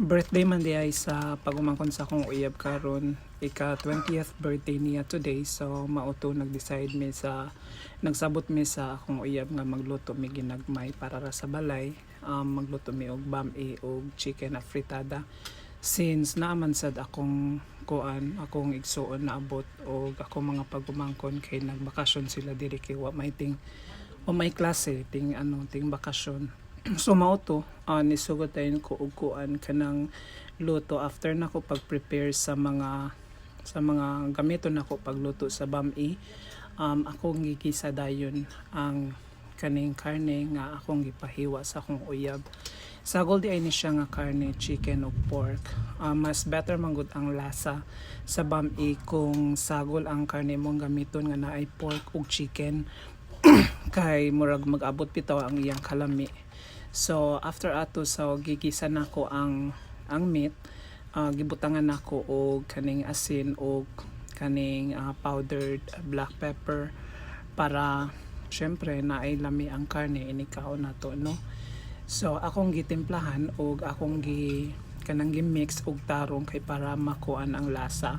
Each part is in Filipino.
Birthday man di ay sa pagumangkon sa akong uyab karon, ika 20th birthday niya today. So mauto nag-decide mi sa nagsabot mi sa akong uyab nga magluto mi ginagmay para ra sa balay. Magluto mi og bami og chicken na fritada. Since naaman sad akong akong igsuon na abot og akong mga pagumangkon kay nagbakasyon sila diri kay wa may klase ting bakasyon. So mao to, nisugod tayo ko og kanang luto after nako pag-prepare sa mga gamiton nako pagluto sa bami. Akong gigisa dayon ang kaning karne nga akong gipahiwa sa akong uyab. Sagol di ay ni siya nga karne, chicken o pork. Mas better manggod ang lasa sa bami kung sagol ang karne mong gamiton nga naay pork ug chicken kay murag mag-abot bitaw ang iyang kalami. So after ato gigisa nako ang meat, gibutangan nako og kaning asin og kaning powdered black pepper para syempre naay lami ang karne inikaw nato, no. So akong gitimplahan og akong kanang gi-mix og tarong kay para makuan ang lasa.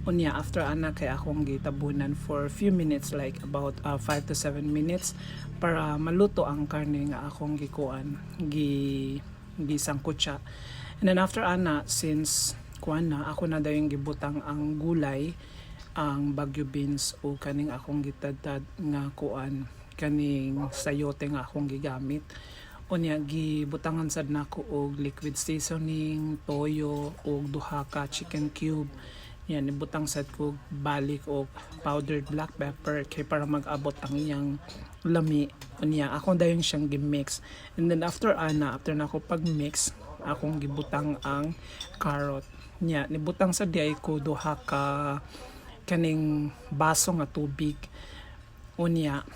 Unya after ana kay akong gitabunan for few minutes, like about 5 to 7 minutes para maluto ang karne nga akong gisangkutsa. And then after ana, since ako na daw yung gibutang ang gulay, ang bagyo beans o kaning akong gitadtad nga kaning sayote nga akong gigamit. Unya gibutangan sad nako og liquid seasoning, toyo og duha ka chicken cube. Yan, ibutang sad ko balik og powdered black pepper kay para mag-abot ang iyang lami. Unya ako dayon siyang gi-mix. And then after na ako pag-mix, akong gibutang ang carrot. Nya nibutang sa diay ko duha ka kaning baso nga tubig. Unya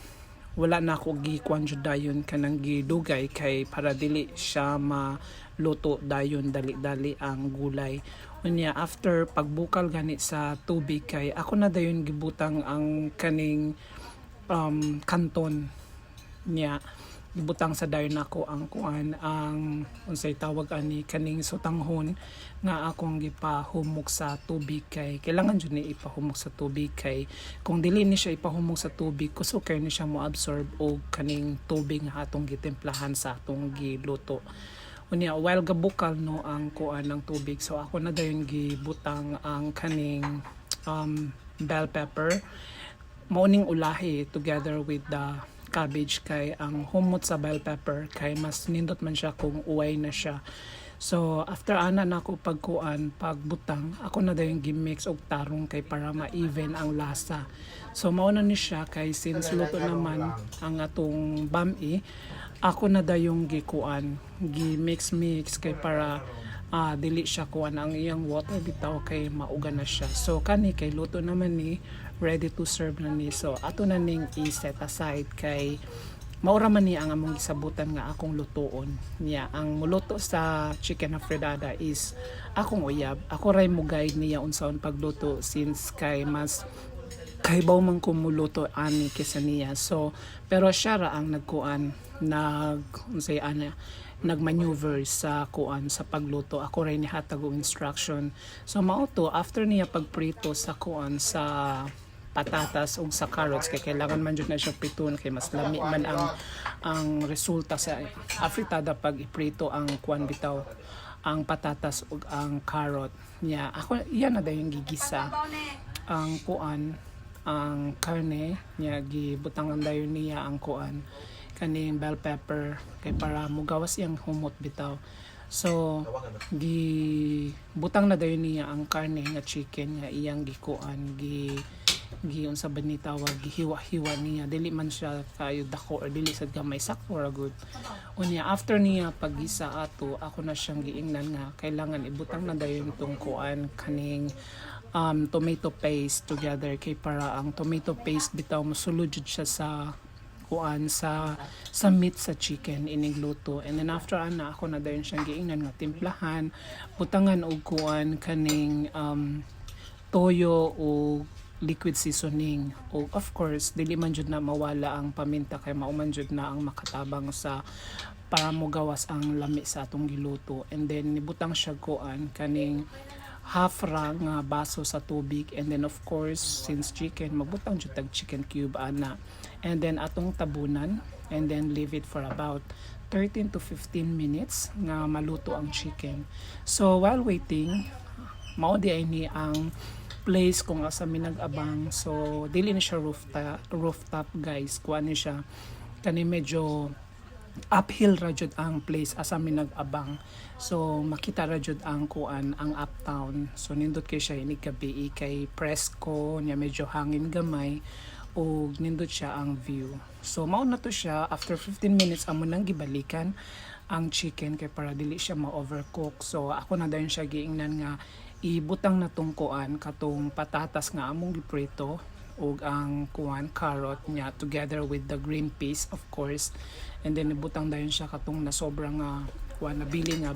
wala na ako gikuan jud dayon kanang gidugay kay para dili siya maluto dayon dali-dali ang gulay. Unya after pagbukal gani sa tubig kay ako na dayon gibutang ang kaning kanton niya, gibutang sa dayon nako ang ang unsay tawag ani kaning sutanghon nga akong gipahumok sa tubig kay kailangan jud ni ipahumok sa tubig kay kung dili ni siya ipahumok sa tubig kusog kay ni siya mo absorb og kaning tubig nga atong gitemplahan sa atong giluto. Unya while gabukal no ang ng tubig, so ako na dayon gibutang ang kaning bell pepper, mauning ulahi together with the cabbage kay ang humot sa bell pepper kay mas nindot man siya kung uway na siya. So after ana nako pagbutang, ako na dayon gi-mix og tarong kay para ma-even ang lasa. So mao na ni siya kay since luto naman ang atong bami, ako na dayong gi-mix kay para dili siya kuan ang iyang water bitaw kay mauga na siya. So kani kay luto naman ni, ready to serve na ni. So ato na ning i-set aside kay maura man ni ang among gisabutan nga akong lutoon niya. Ang muluto sa chicken na fritada is akong uyab. Ako ray mo guide niya unsaon pagluto since kay mas kaibaw man ko muluto ani kesa niya. So pero siya ra ang nagmaneuver sa sa pagluto. Ako ray ni hatag og instruction. So mao to after niya pagprito sa sa patatas ug sa carrots kay kailangan man jud na siya priton kay mas lami man ang resulta sa afritada pag iprito ang bitaw ang patatas ug ang carrot niya. Ako iyan na dayon gigisa ang ang karne niya, gibutangan dayon niya ang kaning bell pepper kay para mugawas iyang humot bitaw. So butang na dayon niya ang karne nga chicken nga iyang unsa ba ni tawag, gihiwa-hiwa niya, dili man siya kayo dako or dili sad gamay, sakto ra good. Unya after niya paggisa ato, ako na siyang giingnan nga kailangan ibutang na dayon tong kaning tomato paste together kay para ang tomato paste bitaw mosulod jud siya sa meat sa chicken ining luto. And then after ako na dayon siyang giingnan nga timplahan, butangan og kaning toyo o liquid seasoning. O of course dili man jud na mawala ang paminta kay mauman jud na ang makatabang sa para mo gawas ang lami sa atong giluto. And then nibutang siya kuan kaning half ra nga baso sa tubig, and then of course since chicken magbutang jud tag chicken cube ana, and then atong tabunan, and then leave it for about 13 to 15 minutes nga maluto ang chicken. So while waiting, mao di ay ni ang place kung asa mi nag-abang. So dili ni siya rooftop guys, kuan ni siya kani medyo uphill ra jud ang place asa mi nag-abang. So makita ra jud ang kuan ang uptown. So nindot kay siya ini gabi kay presko nya, medyo hangin gamay o nindot siya ang view. So mao na to siya, after 15 minutes amo nang gibalikan ang chicken kay para dili siya ma-overcook. So ako na dayon siya giingnan nga ibutang na tong kuan katong patatas nga among giprito ug ang kuan carrot niya together with the green peas of course, and then ibutang dayon siya katong na sobrang kuan nabili nga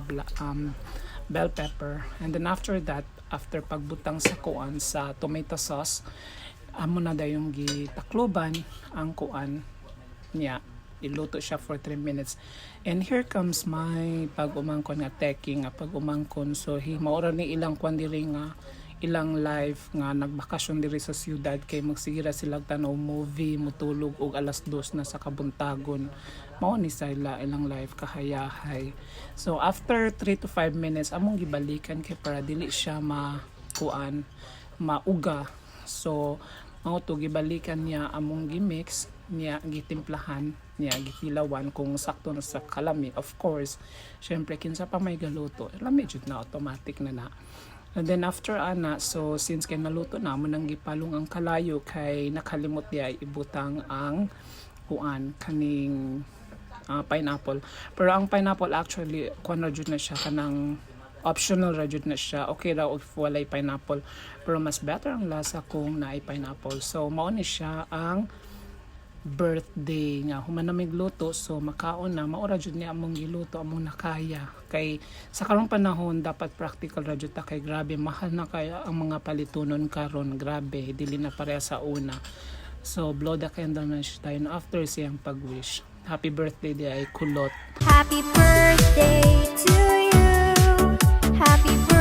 bell pepper. And then after that, after pagbutang sa kuan sa tomato sauce, amo na dayon gitakloban ang kuan niya, iluto siya for 3 minutes. And here comes my pag-umangkon nga taking nga pag-umangkon. So maura ni ilang kuan diri nga ilang live nga nagbakasyon diri sa siyudad kay magsigira sila tanaw movie, mutulog og alas 2 na sa kabuntagon. Mao ni sila ilang live kahayahay. So after 3 to 5 minutes among gibalikan kay para dili siya mauga. So mao to gibalikan niya among gimix niya, gitimplahan niya, gikilawan kung sakto na sa kalami. Of course, syempre kinsa pa may galuto, lami jud na automatic na. And then after ana, so since kay naluto na mo nang gipalong ang kalayo kay nakalimot diya ibutang ang kuan kaning pineapple. Pero ang pineapple actually kuan ra jud na siya, kanang optional ra jud na siya. Okay ra if walay pineapple, pero mas better ang lasa kung naay pineapple. So mao ni siya ang birthday nga human na migluto. So makaon na maura jud ni among giluto, among nakaya kay sa karong panahon dapat practical ra jud ta kay grabe mahal na kaya ang mga palitunon karon, grabe dili na pareha sa una. So blow the candle na siya tayo after siyang pag-wish. Happy birthday di ay kulot. Happy birthday to you. Happy birthday.